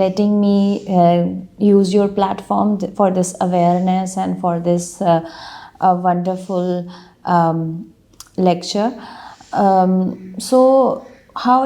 letting me use your platform for this awareness and for this wonderful lecture. So how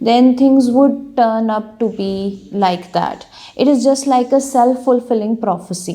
then things would turn up to be like that. It is just like a self-fulfilling prophecy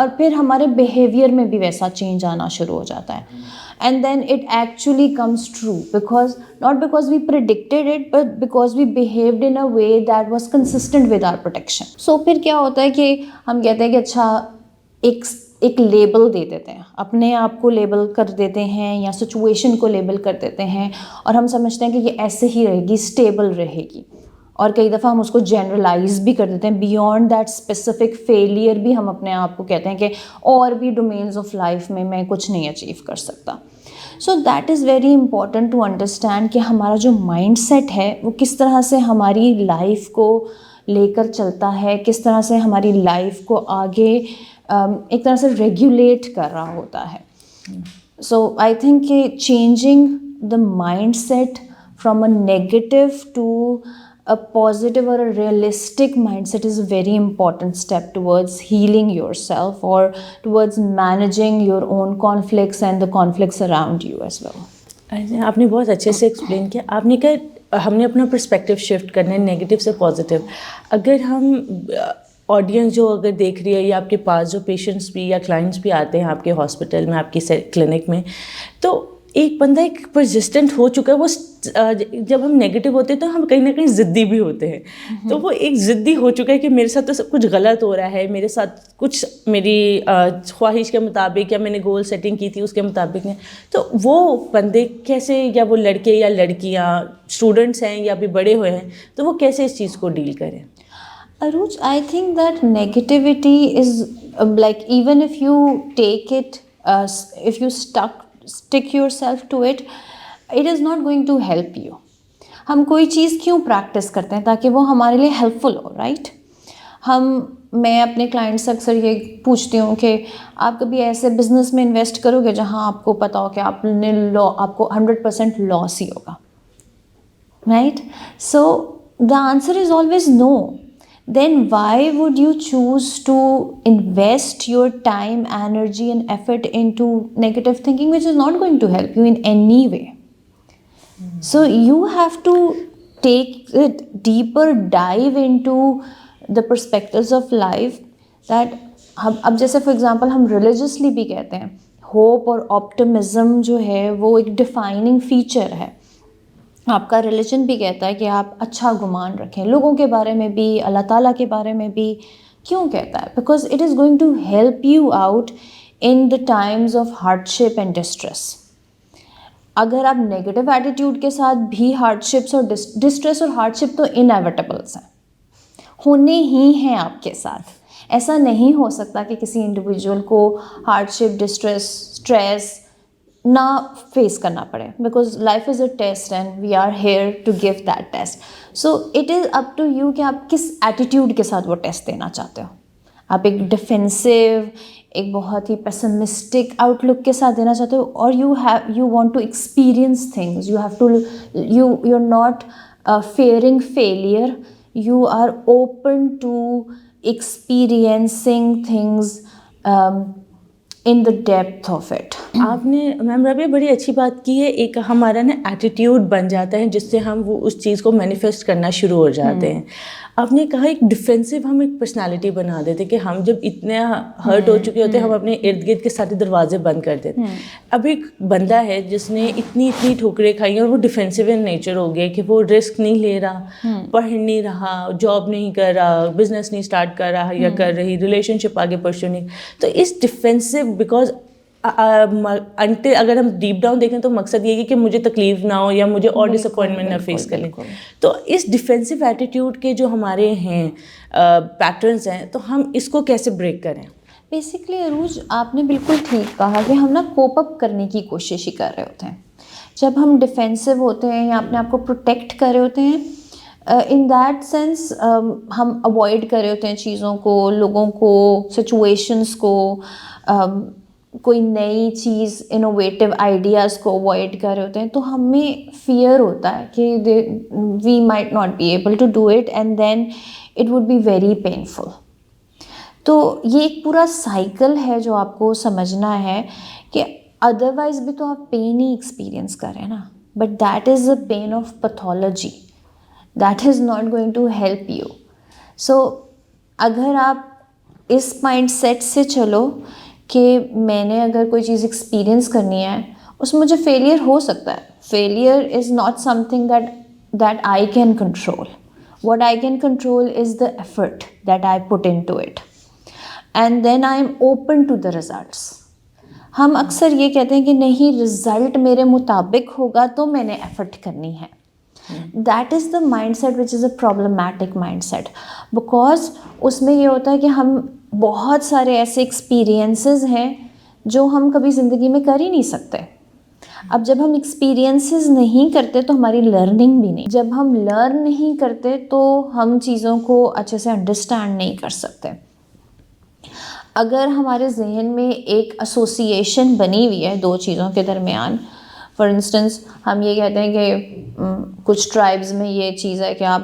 اور پھر ہمارے behaviour میں بھی ویسا change آنا شروع ہو جاتا ہے. And then it actually comes true because not because we predicted it but because we behaved in a way that was consistent with our protection. So پھر کیا ہوتا ہے کہ ہم کہتے ہیں کہ اچھا ایک لیبل دے دیتے ہیں, اپنے آپ کو لیبل کر دیتے ہیں یا سچویشن کو لیبل کر دیتے ہیں, اور ہم سمجھتے ہیں کہ یہ ایسے ہی رہے گی, اسٹیبل رہے گی. اور کئی دفعہ ہم اس کو جنرلائز بھی کر دیتے ہیں بیونڈ دیٹ اسپیسیفک فیلئر بھی ہم اپنے آپ کو کہتے ہیں کہ اور بھی ڈومینز آف لائف میں کچھ نہیں اچیو کر سکتا. So that is very important to understand کہ ہمارا جو مائنڈ سیٹ ہے وہ کس طرح سے ہماری لائف کو لے کر چلتا ہے, کس طرح سے ہماری لائف کو آگے ایک طرح سے ریگولیٹ کر رہا ہوتا ہے. سو آئی تھنک کہ changing the mindset from a negative to a positive or a realistic mindset is a very important step towards healing yourself or towards managing your own conflicts and the conflicts around you as well. آپ نے بہت اچھے سے explain کیا. آپ نے کہا ہم نے اپنا پرسپیکٹیو شفٹ کرنا ہے نیگیٹو سے پازیٹیو. اگر ہم آڈینس جو اگر دیکھ رہی ہے یا آپ کے پاس جو پیشنٹس بھی یا کلائنٹس بھی آتے ہیں آپ کے ہاسپٹل میں, آپ کی کلینک میں, تو ایک بندہ ایک پرسسٹنٹ ہو چکا ہے. وہ جب ہم نیگیٹو ہوتے ہیں تو ہم کہیں نہ کہیں ضدی بھی ہوتے ہیں. تو وہ ایک ضدی ہو چکا ہے کہ میرے ساتھ تو سب کچھ غلط ہو رہا ہے, میرے ساتھ کچھ میری خواہش کے مطابق یا میں نے گول سیٹنگ کی تھی اس کے مطابق نہیں. تو وہ بندے کیسے, یا وہ لڑکے یا لڑکیاں اسٹوڈنٹس ہیں یا بھی بڑے ہوئے ہیں, تو وہ کیسے اس چیز کو ڈیل کریں؟ Aruj, I think that negativity is like even if you take it, if you stick yourself to it, it is not going to help you. ہم کوئی چیز کیوں پریکٹس کرتے ہیں؟ تاکہ وہ ہمارے لیے ہیلپ فل ہو, رائٹ؟ میں اپنے کلائنٹ سے اکثر یہ پوچھتی ہوں کہ آپ کبھی ایسے بزنس میں انویسٹ کرو گے جہاں آپ کو پتا ہو کہ آپ کو 100% لاس ہی ہوگا, right? So the answer is always no. Then why would you choose to invest your time, energy and effort into negative thinking which is not going to help you in any way? So you have to take it deeper dive into the perspectives of life that اب جیسے for example ہم religiously بھی کہتے ہیں hope اور optimism جو ہے وہ ایک ڈیفائننگ فیچر ہے. آپ کا ریلیجن بھی کہتا ہے کہ آپ اچھا گمان رکھیں لوگوں کے بارے میں بھی, اللہ تعالیٰ کے بارے میں بھی. کیوں کہتا ہے؟ Because it is going to help you out in the times of hardship and distress. اگر آپ نیگیٹو ایٹیٹیوڈ کے ساتھ بھی ہارڈ شپس اور ڈسٹریس اور ہارڈ شپ تو انیویٹیبلس ہیں, ہونے ہی ہیں آپ کے ساتھ. ایسا نہیں ہو سکتا کہ کسی انڈیویجول کو ہارڈ شپ, ڈسٹریس, اسٹریس نہ فیس کرنا پڑے, because life is a test and we are here to give that test. So it is up to you کہ آپ کس ایٹیٹیوڈ کے ساتھ وہ ٹیسٹ دینا چاہتے ہو. آپ ایک ڈیفینسو, ایک بہت ہی پیسمسٹک آؤٹ لک کے ساتھ دینا چاہتے ہو, اور you want to experience things, you have to you are not fearing failure, you are open to experiencing things in the depth of it. آپ نے میم رابعہ بڑی اچھی بات کی ہے. ایک ہمارا نا ایٹیٹیوڈ بن جاتا ہے جس سے ہم وہ اس چیز کو مینیفیسٹ کرنا شروع ہو جاتے ہیں. آپ نے کہا ایک ڈیفینسو ہم ایک پرسنالٹی بنا دیتے کہ ہم جب اتنے ہرٹ ہو چکے ہوتے ہیں ہم اپنے ارد گرد کے سارے دروازے بند کر دیتے. اب ایک بندہ ہے جس نے اتنی ٹھوکریں کھائی ہیں اور وہ ڈیفینسو ان نیچر ہو گیا کہ وہ رسک نہیں لے رہا, پڑھ نہیں رہا, جاب نہیں کر رہا, بزنس نہیں اسٹارٹ کر رہا یا کر رہی, ریلیشن شپ آگے پرسو نہیں. تو اس ڈیفینسو بیکاز اگر ہم ڈیپ ڈاؤن دیکھیں تو مقصد یہ ہے کہ مجھے تکلیف نہ ہو یا مجھے اور ڈس اپوائنٹمنٹ نہ فیس کریں. تو اس ڈیفینسو ایٹیٹیوڈ کے جو ہمارے ہیں پیٹرنس ہیں, تو ہم اس کو کیسے بریک کریں؟ بیسکلی عروج آپ نے بالکل ٹھیک کہا کہ ہم نا کوپ اپ کرنے کی کوشش ہی کر رہے ہوتے ہیں. جب ہم ڈیفینسو ہوتے ہیں یا اپنے آپ کو پروٹیکٹ کر رہے ہوتے ہیں, ان دیٹ سینس ہم اوائڈ کر رہے ہوتے ہیں چیزوں کو, لوگوں کو, سچویشنس کو, کوئی نئی چیز انوویٹیو آئیڈیاز کو اوائڈ کر رہے ہوتے ہیں. تو ہمیں فیئر ہوتا ہے کہ we might not be able to do it and then it would be very painful. تو یہ ایک پورا سائیکل ہے جو آپ کو سمجھنا ہے کہ ادروائز بھی تو آپ پین ہی ایکسپیرئنس کر رہے ہیں نا, but that is a pain of pathology, that is not going to help you. So اگر آپ اس مائنڈ سیٹ سے چلو کہ میں نے اگر کوئی چیز ایکسپیرئنس کرنی ہے اس میں مجھے فیلئر ہو سکتا ہے. Failure is not something that I can control. What I can control is the effort that I put into it and then I am open to the results. ہم اکثر یہ کہتے ہیں کہ نہیں رزلٹ میرے مطابق ہوگا تو میں نے ایفرٹ کرنی ہے. That is the mindset which is a problematic mindset, because اس میں یہ ہوتا ہے کہ ہم بہت سارے ایسے ایکسپیرئنسز ہیں جو ہم کبھی زندگی میں کر ہی نہیں سکتے. اب جب ہم ایکسپیرئنسز نہیں کرتے تو ہماری لرننگ بھی نہیں. جب ہم لرن نہیں کرتے تو ہم چیزوں کو اچھے سے انڈرسٹینڈ نہیں کر سکتے. اگر ہمارے ذہن میں ایک ایسوسیشن بنی ہوئی ہے دو چیزوں کے درمیان, فار انسٹنس ہم یہ کہتے ہیں کہ کچھ ٹرائبز میں یہ چیز ہے کہ آپ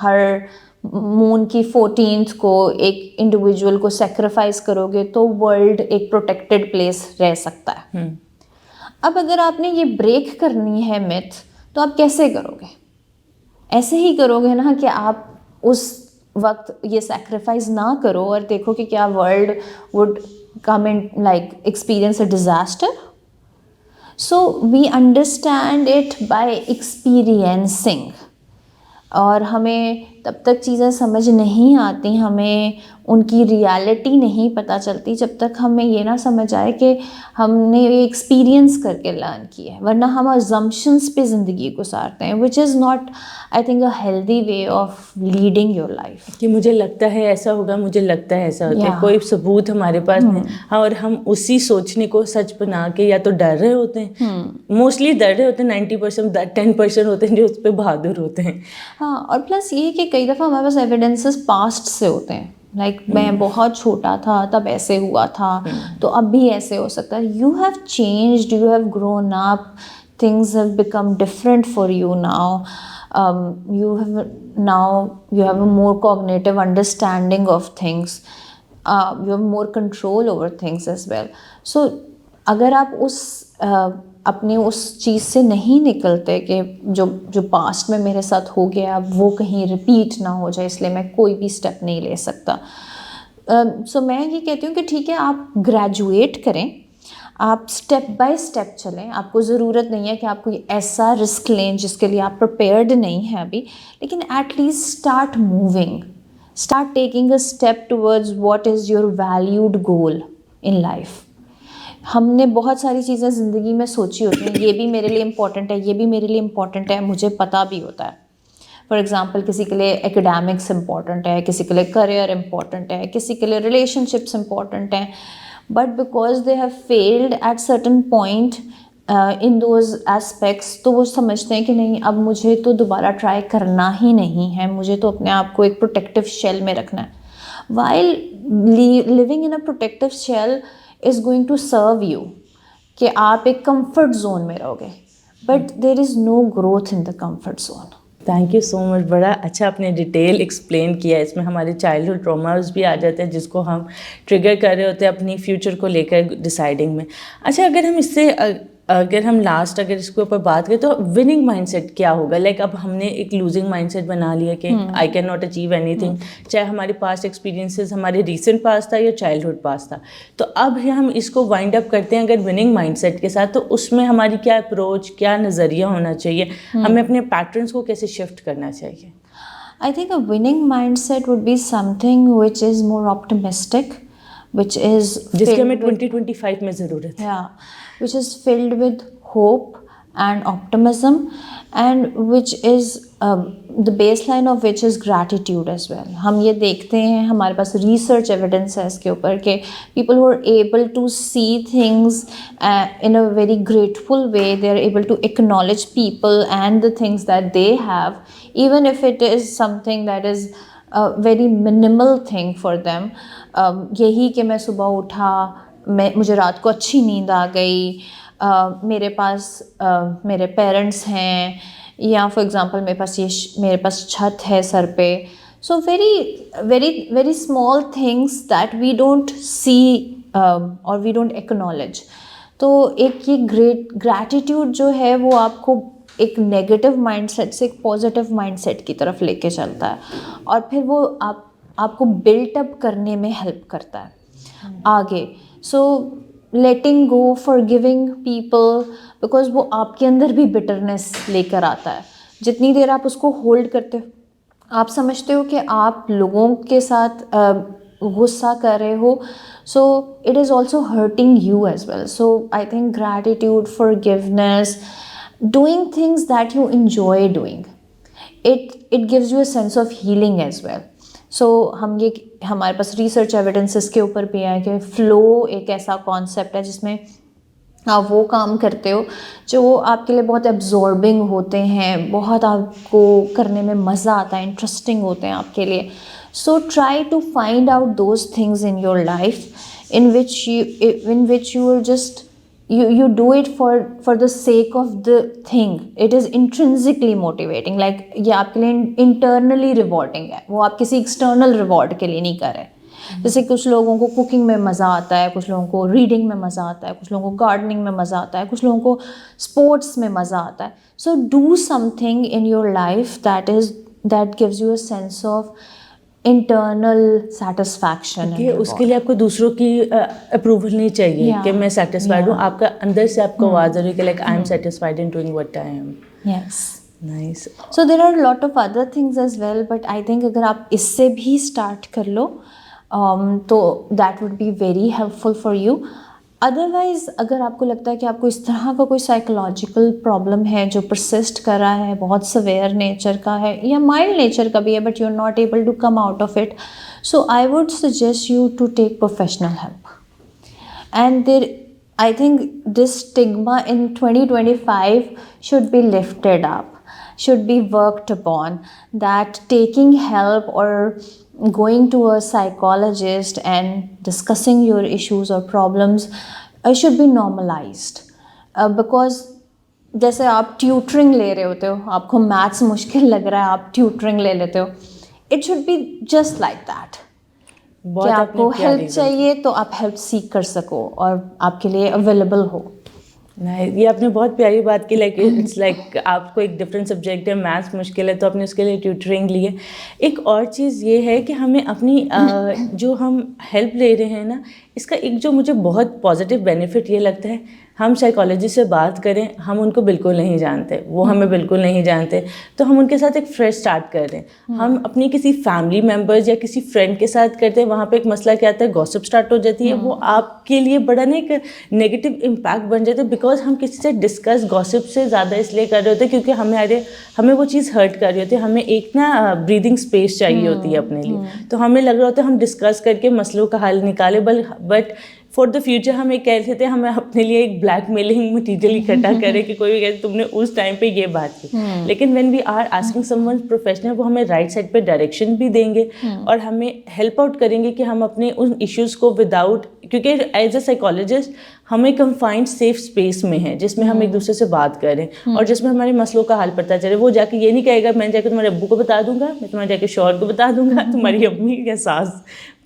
ہر مون کی 14th کو ایک انڈیویجول کو سیکریفائس کرو گے تو ورلڈ ایک پروٹیکٹڈ پلیس رہ سکتا ہے. اب اگر آپ نے یہ بریک کرنی ہے میتھ تو آپ کیسے کرو گے؟ ایسے ہی کرو گے نا کہ آپ اس وقت یہ سیکریفائز نہ کرو اور دیکھو کہ کیا world would come in like experience a disaster. So we understand it by experiencing. اور ہمیں تب تک چیزیں سمجھ نہیں آتی, ہمیں ان کی ریالٹی نہیں پتہ چلتی جب تک ہمیں یہ نہ سمجھ آئے کہ ہم نے یہ ایکسپیرئنس کر کے لرن کی ہے. ورنہ ہم ازمپشنس پہ زندگی گزارتے ہیں which is not I think a healthy way of leading your life. کہ مجھے لگتا ہے ایسا ہوگا, مجھے لگتا ہے ایسا ہوتا ہے, کوئی ثبوت ہمارے پاس نہیں. اور ہم اسی سوچنے کو سچ بنا کے یا تو ڈر رہے ہوتے ہیں, موسٹلی ڈر رہے ہوتے ہیں, 90% 10% ہوتے ہیں جو اس پہ بہادر ہوتے ہیں. ہاں, اور پلس یہ کہ کئی دفعہ ہمارے پاس ایویڈنسز پاسٹ سے ہوتے ہیں, لائک میں بہت چھوٹا تھا تب ایسے ہوا تھا تو اب بھی ایسے ہو سکتا ہے. You have changed, you have grown up, things have become different for you now. You have a more cognitive understanding of things. You have more control over things as well. So اگر آپ اپنے اس چیز سے نہیں نکلتے کہ جو past میں میرے ساتھ ہو گیا اب وہ کہیں ریپیٹ نہ ہو جائے, اس لیے میں کوئی بھی اسٹیپ نہیں لے سکتا. سو میں یہ کہتی ہوں کہ ٹھیک ہے آپ گریجویٹ کریں, آپ اسٹیپ بائی اسٹیپ چلیں. آپ کو ضرورت نہیں ہے کہ آپ کوئی ایسا رسک لیں جس کے لیے آپ پریپیئرڈ نہیں ہیں ابھی, لیکن at least start moving, start taking a step towards what is your valued goal in life. ہم نے بہت ساری چیزیں زندگی میں سوچی ہوتی ہیں, یہ بھی میرے لیے امپورٹنٹ ہے, یہ بھی میرے لیے امپورٹنٹ ہے, مجھے پتہ بھی ہوتا ہے. فار ایگزامپل کسی کے لیے ایکڈیمکس امپورٹنٹ ہے, کسی کے لیے کریئر امپورٹنٹ ہے, کسی کے لیے ریلیشن شپس امپورٹنٹ ہیں, but because they have felt at certain point in those aspects تو وہ سمجھتے ہیں کہ نہیں اب مجھے تو دوبارہ ٹرائی کرنا ہی نہیں ہے, مجھے تو اپنے آپ کو ایک پروٹیکٹیو شیل میں رکھنا ہے. While living in a protective shell is going to serve you کہ آپ ایک کمفرٹ زون میں رہو گے, but there is no growth in the comfort zone. Thank you so much, بڑا اچھا آپ نے ڈیٹیل ایکسپلین کیا. اس میں ہمارے چائلڈہڈ ٹراماز بھی آ جاتے ہیں جس کو ہم ٹریگر کر رہے ہوتے ہیں اپنی فیوچر کو لے کر ڈیسائڈنگ میں. اچھا اگر ہم لاسٹ اگر اس کے اوپر بات کریں تو وننگ مائنڈ سیٹ کیا ہوگا؟ لائک اب ہم نے ایک لوزنگ مائنڈ سیٹ بنا لیا کہ I can not achieve any thing, چاہے ہمارے پاسٹ ایکسپیرینسز ہمارے ریسنٹ پاس تھا یا چائلڈہڈ پاس تھا. تو اب ہم اس کو وائنڈ اپ کرتے ہیں اگر وننگ مائنڈ سیٹ کے ساتھ, تو اس میں ہماری کیا اپروچ, کیا نظریہ ہونا چاہیے, ہمیں اپنے پیٹرنس کو کیسے شفٹ کرنا چاہیے؟ I think a winning mindset would be something which is more optimistic, which is جس کی ہمیں 2025 میں ضرورت ہے. which is filled with hope and optimism, and which is the baseline of which is gratitude as well. ہم یہ دیکھتے ہیں, ہمارے پاس ریسرچ ایویڈنس ہے اس کے اوپر کہ people who are able to see things in a very grateful way, they are able to acknowledge people and the things that they have, even if it is something that is a very minimal thing for them. یہی کہ میں صبح اٹھا, مجھے رات کو اچھی نیند آ گئی, میرے پاس میرے پیرنٹس ہیں, یا فار ایگزامپل میرے پاس چھت ہے سر پہ. So very very very small things that we don't see اور وی ڈونٹ ایکنالج. تو ایک یہ گریٹیٹیوڈ جو ہے وہ آپ کو ایک نیگیٹو مائنڈ سیٹ سے ایک پازیٹیو مائنڈ سیٹ کی طرف لے کے چلتا ہے, اور پھر وہ آپ کو بلٹ اپ کرنے میں ہیلپ کرتا ہے آگے. سو لیٹنگ گو، فارگیونگ پیپل، بیکاز وہ آپ کے اندر بھی بٹرنس لے کر آتا ہے. جتنی دیر آپ اس کو ہولڈ کرتے ہو، آپ سمجھتے ہو کہ آپ لوگوں کے ساتھ غصہ کر رہے ہو، so it is also hurting you as well. So I think gratitude, forgiveness, doing things that you enjoy doing, it gives you a sense of healing as well. So ہمارے پاس ریسرچ ایویڈنس اس کے اوپر بھی ہے کہ flu ایک ایسا concept ہے جس میں آپ وہ کام کرتے ہو جو آپ کے لیے بہت ایبزاربنگ ہوتے ہیں، بہت آپ کو کرنے میں مزہ آتا ہے، انٹرسٹنگ ہوتے ہیں آپ کے لیے. So try to find out those things in your life in which you will just you do it for the sake of the thing. It is intrinsically motivating, like یہ آپ کے لیے internally rewarding ہے، وہ آپ کسی external reward کے لیے نہیں کر رہے. جیسے کچھ لوگوں کو کوکنگ میں مزہ آتا ہے، کچھ لوگوں کو ریڈنگ میں مزہ آتا ہے، کچھ لوگوں کو گارڈننگ میں مزہ آتا ہے، کچھ لوگوں کو اسپورٹس میں مزہ آتا ہے. So do some thing in your life that gives you a sense of internal satisfaction. کہ اس کے لیے آپ کو دوسروں کی اپروول نہیں چاہیے کہ میں سیٹسفائڈ ہوں، آپ کا اندر سے آپ کو آواز آ رہی ہے کہ like I am satisfied in doing what I am. Yes. Nice. So there are lot of other things as well, but I think اگر آپ اس سے بھی اسٹارٹ کر لو تو that would be very helpful for you. Otherwise اگر آپ کو لگتا ہے کہ آپ کو اس طرح کا کوئی سائیکولوجیکل پرابلم ہے جو پرسسٹ کر رہا ہے، بہت سویئر نیچر کا ہے یا مائلڈ نیچر کا بھی ہے، but you are not able to come out of it, so I would suggest you to take professional help. And I think this stigma in 2025 should be lifted up, should be worked upon, that taking help or going to a psychologist and discussing your issues or problems should be normalized. Because جیسے آپ tutoring لے رہے ہوتے ہو، آپ کو maths مشکل لگ رہا ہے، آپ ٹیوٹرنگ لے لیتے ہو، it should be just like that. کہ آپ کو ہیلپ چاہیے تو آپ ہیلپ سیکھ کر سکو اور آپ کے لیے اویلیبل ہو. یہ آپ نے بہت پیاری بات کی، لائک اٹس لائک آپ کو ایک ڈفرینٹ سبجیکٹ ہے، میتھس مشکل ہے تو آپ نے اس کے لیے ٹیوٹرنگ لی ہے. ایک اور چیز یہ ہے کہ ہمیں اپنی جو ہم ہیلپ لے رہے ہیں نا، اس کا ایک جو مجھے بہت پازیٹیو بینیفٹ یہ لگتا ہے، ہم سائیکالوجسٹ سے بات کریں، ہم ان کو بالکل نہیں جانتے، وہ ہمیں بالکل نہیں جانتے، تو ہم ان کے ساتھ ایک فریش اسٹارٹ کر رہے ہیں. ہم اپنی کسی فیملی ممبرز یا کسی فرینڈ کے ساتھ کرتے ہیں، وہاں پہ ایک مسئلہ کیا آتا ہے، گوسپ اسٹارٹ ہو جاتی ہے، وہ آپ کے لیے بڑا نا ایک نیگیٹو امپیکٹ بن جاتا ہے، بیکاز ہم کسی سے ڈسکس گوسپ سے زیادہ اس لیے کر رہے ہوتے ہیں کیونکہ ہمیں وہ چیز ہرٹ کر رہی ہوتی ہے، ہمیں ایک نا بریدنگ اسپیس چاہیے ہوتی ہے اپنے لیے، تو ہمیں لگ رہا ہوتا ہے ہم ڈسکس کر کے مسئلوں کا حل نکالیں، بٹ فار دا فیوچر ہم ایک کہتے تھے ہمیں اپنے لیے ایک بلیک میلنگ مٹیریل اکٹھا کرے کہ کوئی بھی کہتے تم نے اس ٹائم پہ یہ بات کی. لیکن when we are asking someone professional, وہ ہمیں رائٹ سائڈ پہ ڈائریکشن بھی دیں گے اور ہمیں ہیلپ آؤٹ کریں گے کہ ہم اپنے ان ایشوز کو وداؤٹ، کیونکہ ایز اے سائیکالوجسٹ ہم ایک کنفائنڈ سیف اسپیس میں ہیں جس میں ہم ایک دوسرے سے بات کریں اور جس میں ہمارے مسئلوں کا حل پتہ چلے. وہ جا کے یہ نہیں کہے گا میں جا کے تمہارے ابو کو بتا دوں گا، میں تمہارے جا کے شوہر کو بتا دوں گا، تمہاری امی یا ساس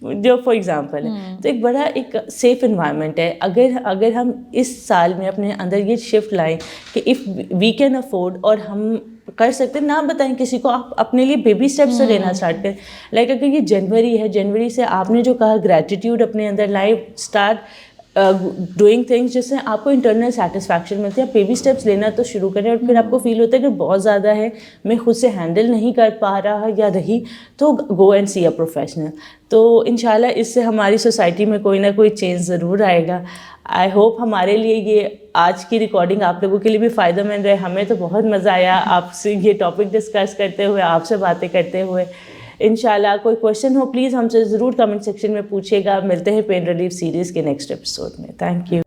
جو فار ایگزامپل ہے. تو ایک بڑا ایک سیف انوائرمنٹ ہے. اگر ہم اس سال میں اپنے اندر یہ شفٹ لائیں کہ اف وی کین افورڈ اور ہم کر سکتے، نہ بتائیں کسی کو، آپ اپنے لیے بیبی اسٹیپس سے لینا اسٹارٹ کریں. لائک اگر یہ جنوری ہے، جنوری سے آپ نے جو کہا گریٹیٹیوڈ اپنے اندر لائے، اسٹارٹ ڈوئنگ تھنگس جس سے آپ کو انٹرنل سیٹسفیکشن ملتی ہے. آپ بیبی اسٹیپس لینا تو شروع کریں اور پھر آپ کو فیل ہوتا ہے کہ بہت زیادہ ہے، میں خود سے ہینڈل نہیں کر پا رہا یا رہی، تو go and C a professional. تو انشاءاللہ اس سے ہماری سوسائٹی میں کوئی نہ کوئی چینج ضرور آئے گا. آئی ہوپ ہمارے لیے یہ آج کی ریکارڈنگ آپ لوگوں کے لیے بھی فائدہ مند رہے. ہمیں تو بہت مزہ آیا آپ سے یہ ٹاپک ڈسکس کرتے ہوئے، آپ سے باتیں کرتے ہوئے. انشاءاللہ کوئی کویشچن ہو پلیز ہم سے ضرور کمنٹ سیکشن میں پوچھیے گا. ملتے ہیں پین ریلیف سیریز کے نیکسٹ ایپیسوڈ میں. Thank you.